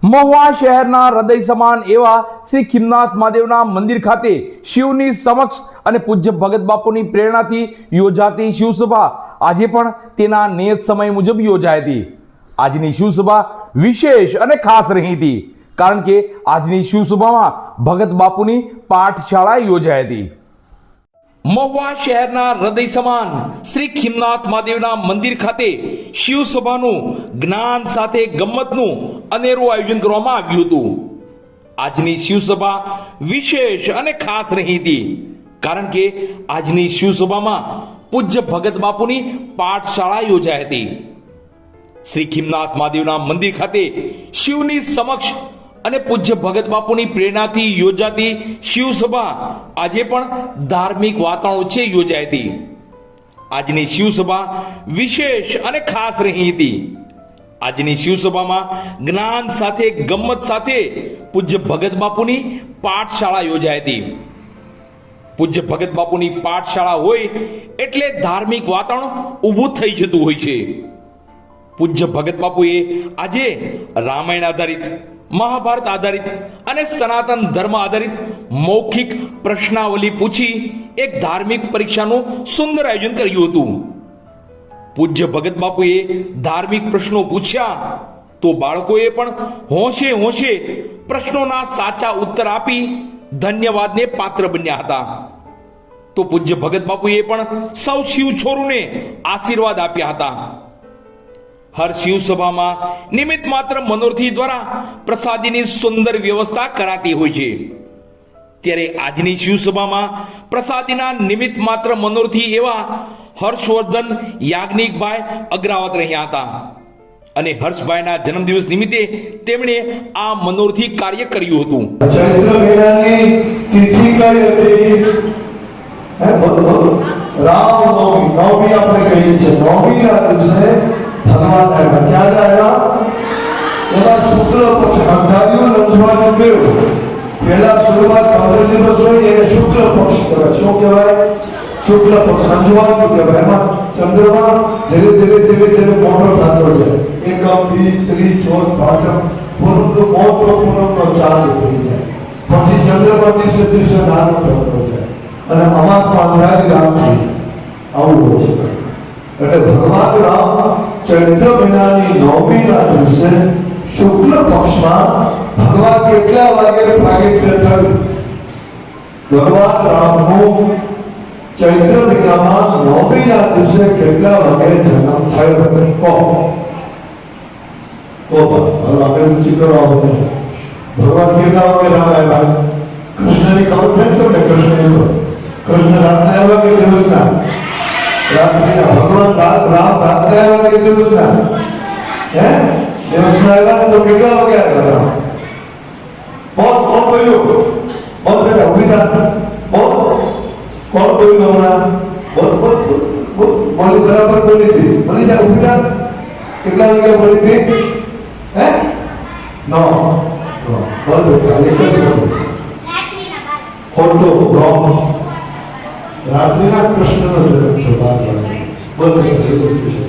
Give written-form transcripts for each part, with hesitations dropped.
મહુવા શહેરના હૃદય સમાન એવા શ્રી ખીમનાથ મહાદેવના મંદિર ખાતે શિવની સમક્ષ અને પૂજ્ય ભગત બાપુની પ્રેરણાથી યોજાતી શિવસભા આજે પણ તેના નિયત સમય મુજબ યોજાઈ હતી। આજની શિવસભા વિશેષ અને ખાસ રહી હતી કારણ કે આજની શિવસભામાં ભગત બાપુની પાઠશાળા યોજાઈ હતી। મહુવા શહેરના હૃદય સમાન શ્રી ખીમનાથ મહાદેવના મંદિર ખાતે શિવસભાનું જ્ઞાન સાથે ગમ્મતનું અનેરું આયોજન કરવામાં આવ્યું હતું। આજની શિવસભા વિશેષ અને ખાસ રહી હતી કારણ કે આજની શિવસભામાં પૂજ્ય ભગત બાપુની પાઠશાળા યોજાઈ હતી। શ્રી ખીમનાથ મહાદેવના મંદિર ખાતે શિવની સમક્ષ અને પૂજ્ય ભગત બાપુની પ્રેરણાથી યોજાતી શિવસભા આજે પણ ધાર્મિક વાતાવરણ વચ્ચે યોજાઈ હતી। આજની શિવસભા વિશેષ અને ખાસ રહી હતી। આજની શિવસભામાં જ્ઞાન સાથે ગમ્મત સાથે પૂજ્ય ભગત બાપુની પાઠશાળા યોજાઈ હતી। પૂજ્ય ભગત બાપુની પાઠશાળા હોય એટલે ધાર્મિક વાતાવરણ ઊભું થઈ જતું હોય છે। પૂજ્ય ભગત બાપુએ આજે રામાયણ આધારિત, મહાભારત આધારિત અને સનાતન ધર્મ આધારિત મૌખિક પ્રશ્નાવલી પૂછી એક ધાર્મિક પરીક્ષાનું સુંદર આયોજન કર્યું હતું। પૂજ્ય ભગત બાપુએ ધાર્મિક પ્રશ્નો પૂછ્યા તો બાળકોએ પણ હોંશે હોંશે પ્રશ્નોના સાચા ઉત્તર આપી ધન્યવાદને પાત્ર બન્યા હતા। તો પૂજ્ય ભગત બાપુએ પણ સૌ શિવ છોરુને આશીર્વાદ આપ્યા હતા। હર શિવસભામાં નિમિત્ત માત્ર મનોરથી દ્વારા પ્રસાદીની સુંદર વ્યવસ્થા કરાતી હોય છે, ત્યારે આજની શિવસભામાં પ્રસાદીના નિમિત્ત માત્ર મનોરથી એવા હર્ષવર્ધન યાજ્ઞિકભાઈ અગ્રાવત રહ્યા હતા અને હર્ષભાઈના જન્મદિવસ નિમિત્તે તેમણે આ મનોરથી કાર્ય કર્યું હતું। ચૈત્ર મહિનાની તિથિ કઈ હતી? રામનવમી આપણે કહીએ છીએ। નવમીના દિવસે ભગવાન આવ્યા। ક્યાં આવ્યા? એમાં શુક્લ પક્ષ અંધાર્યું લંચવાનું ગયું। પહેલા શરૂઆત 15 દિવસ હોય એને શુક્લ પક્ષ કહેવાય। શું કહેવાય? શુક્લ પક્ષ અંજવાનું કહેવાય। એમાં ચંદ્રમા ધીરે ધીરે મોટો થતો જાય। એકમ, બીજ, ત્રીજ, ચોથ, પાંચમ, પૂનમ તો મોટો પૂનમનો ચાંદ થઈ જાય। પછી ચંદ્રમા દિવસે દિવસે નાનો થતો જાય અને અમાસમાં અંધારી રાત થઈ જાય। આવું હોય છે। એટલે ભગવાન રામ ચૈત્ર મહિનાની નવમીના દિવસે શુક્લ પક્ષમાં ભગવાન કેટલા વાગે પ્રાગટ્ય થયું? ભગવાન રામનું ચૈત્ર મહિનામાં નવમીના દિવસે કેટલા વાગે જન્મ થયો? હવે આપણે ઊંચી કરવા આવે ભગવાન કેટલા વાગે રામ આવ્યા? કૃષ્ણની ખબર છે ને? કૃષ્ણ રાતના આવ્યા કે દિવસના? રાત્રિના। ભગવાન રામ રાત્રે આવ્યા કે દિવસના? દિવસના આવ્યા તો કેટલા વાગે આવ્યા? કોણ બોલ્યું? બોલ બેટા, ઉભી થા। કોણ બોલ્યું હમણાં? બોલી બરાબર બોલી હતી? બોલી જા, ઉભી થા। કેટલા વાગે બોલી હતી? બોલ બેટા, એક જ બોલી। ખોટું, રોંગ। રાત્રિના કૃષ્ણનો જન્મ છે 12 વાગે। બોલ બેટા, એ બોલતું છે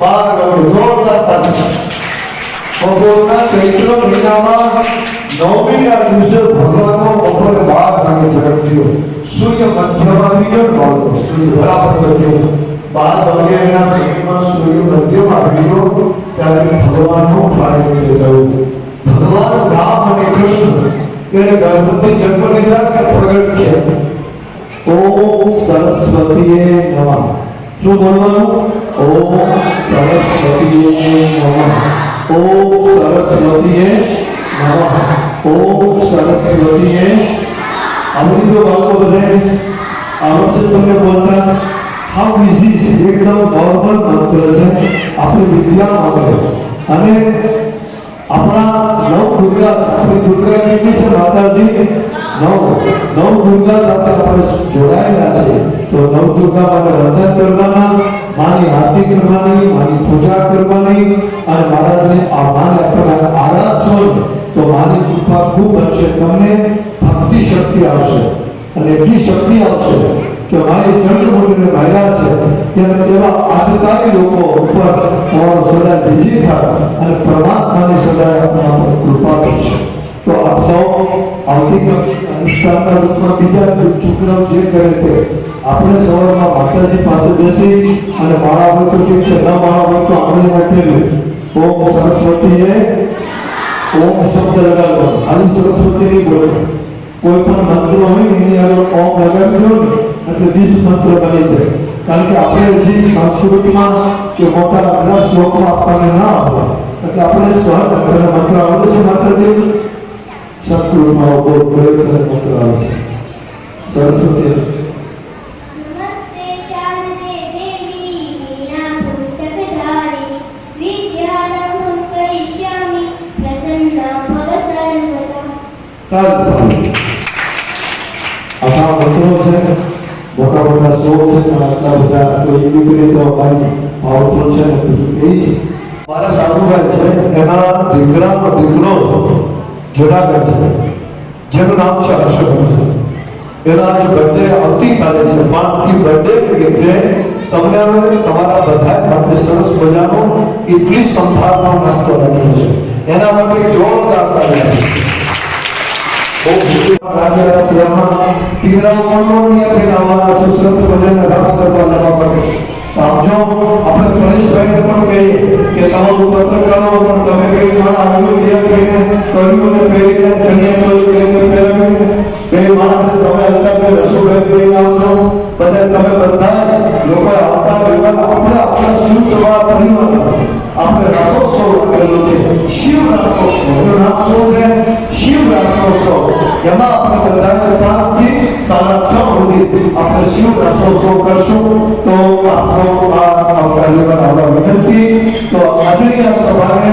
12 વાગે જોરદાર તાળી। બપોરના ચૈત્ર મહિનામાં નવમીના દિવસે ભગવાનનો બપોરે 12 વાગે જન્મ થયો। સૂર્ય મધ્યમાં આવી ગયો। સૂર્ય બરાબર મધ્યમાં 12 વાગે એના સમયમાં સૂર્ય મધ્યમાં આવી ગયો ત્યારે ભગવાનનું પ્રાગટ્ય થયું। ભગવાન રામ અને કૃષ્ણ એને ગણપતિ જન્મ લીધા કે પ્રગટ થયા? ઓમ સરસ્વતીએ નમઃ। શું બોલવાનું? ઓમ સરસ્વતીએ નમઃ। ઓમ સરસ્વતીએ નમઃ। ઓમ સરસ્વતીએ। આવડી ગયો બાળકો બધાને? આવડશે તમને બોલતા? હાઉ ઇઝી છે? એકદમ નોર્મલ મંત્ર છે। આપણે વિદ્યા મંત્ર અને આપણા નવ દુર્ગા, આપણી દુર્ગા કેટલી છે માતાજી? નવ દુર્ગા સાથે આપણે જોડાયેલા છે। તો નવ દુર્ગા માટે વંદન કરવાના, માની આરતી કરવાની, માની પૂજા કરવાની અને મહારાજને આ માને આપણે આરાધશો તો માની કૃપા ખૂબ બનશે। તમને ભક્તિ શક્તિ આવશે અને એટલી શક્તિ આવશે કે મારી ચંદ્રમુંડને માર્યા છે તેવા આદિકારી લોકો ઉપર તમારો સદા વિજય થાય અને પરમાત્માની આવતીકાલે અનુષ્ઠાનના રૂપમાં બીજા છોકરાઓ જે કરે તે આપણે સવારમાં માતાજી પાસે બેસી અને માળા હોય તો ઠીક છે, ન માળા હોય તો આંગળી નાખેલું ઓમ સરસ્વતીએ ઓમ શબ્દ લગાડવો, ખાલી સરસ્વતી નહીં બોલવું. કોઈ પણ મંત્ર હોય ને એની આગળ ઓમ લગાવી દો ને એટલે 20 મંત્ર બની જાય. કારણ કે આપણે જે સંસ્કૃતમાં કે મોટા અઘરા શ્લોકમાં આપણને ના આવે એટલે આપણે સહજ મંત્ર આવડે છે. માત્ર જે સંસ્કૃતમાં બહુ પ્રયત્ન મંત્ર આવે છે. સરસ્વતી नमस्ते शारदे देवी वीणा पुस्तकधारिणी विद्यारम्भं करिष्यामि प्रसन्ना भव सर्वदा. આપણા મંત્રો છે, મોટા મોટા શ્લોક છે, પણ આટલા બધા કોઈ વિપરીત વાણી પાવરફુલ છે ને બધું એ જ. મારા સાધુભાઈ છે, એના દીકરાનો દીકરો જુનાગઢ છે, જેનું નામ છે હર્ષવર્ધન. એના આજે બર્થડે આવતીકાલે છે, પણ એ બર્થડે નિમિત્તે તમને હવે તમારા બધા માટે સરસ મજાનો ઇડલી સંભારનો નાસ્તો રાખ્યો છે. એના માટે જોરદાર તાળીઓ. બહુ રાજ્યના સેવામાં પીરાવાનો નિયત લાવવાના છે, સરસ મજાના રસ કરવા લાવવા માટે. આમ જો આપણે પરેશભાઈને પણ કહીએ કે તમારું પત્રકારો પણ તમે કઈ મારા આવ્યું નિયત કરીને કર્યું ને પહેરીને કન્યા ચોરી કરીને પહેરાવીને બે માણસે તમે અત્યારે રસોઈ કરીને આવજો. બધા તમે બધા લોકો આવતા રહેવા આપણે આપણા શિવ સભા પરિવાર આપણે રાસોત્સવ કરેલો છે, શિવ રાસોત્સવ. એનું નામ શું છે? શિવ રાસોત્સવ. એમાં આપણે બધા 5 થી 6:30 સુધી આપણે શિવ રાસોત્સવ કરશું. તો આપ સૌ આ કાર્યક્રમ આવવા વિનંતી. તો આજની આ સભાને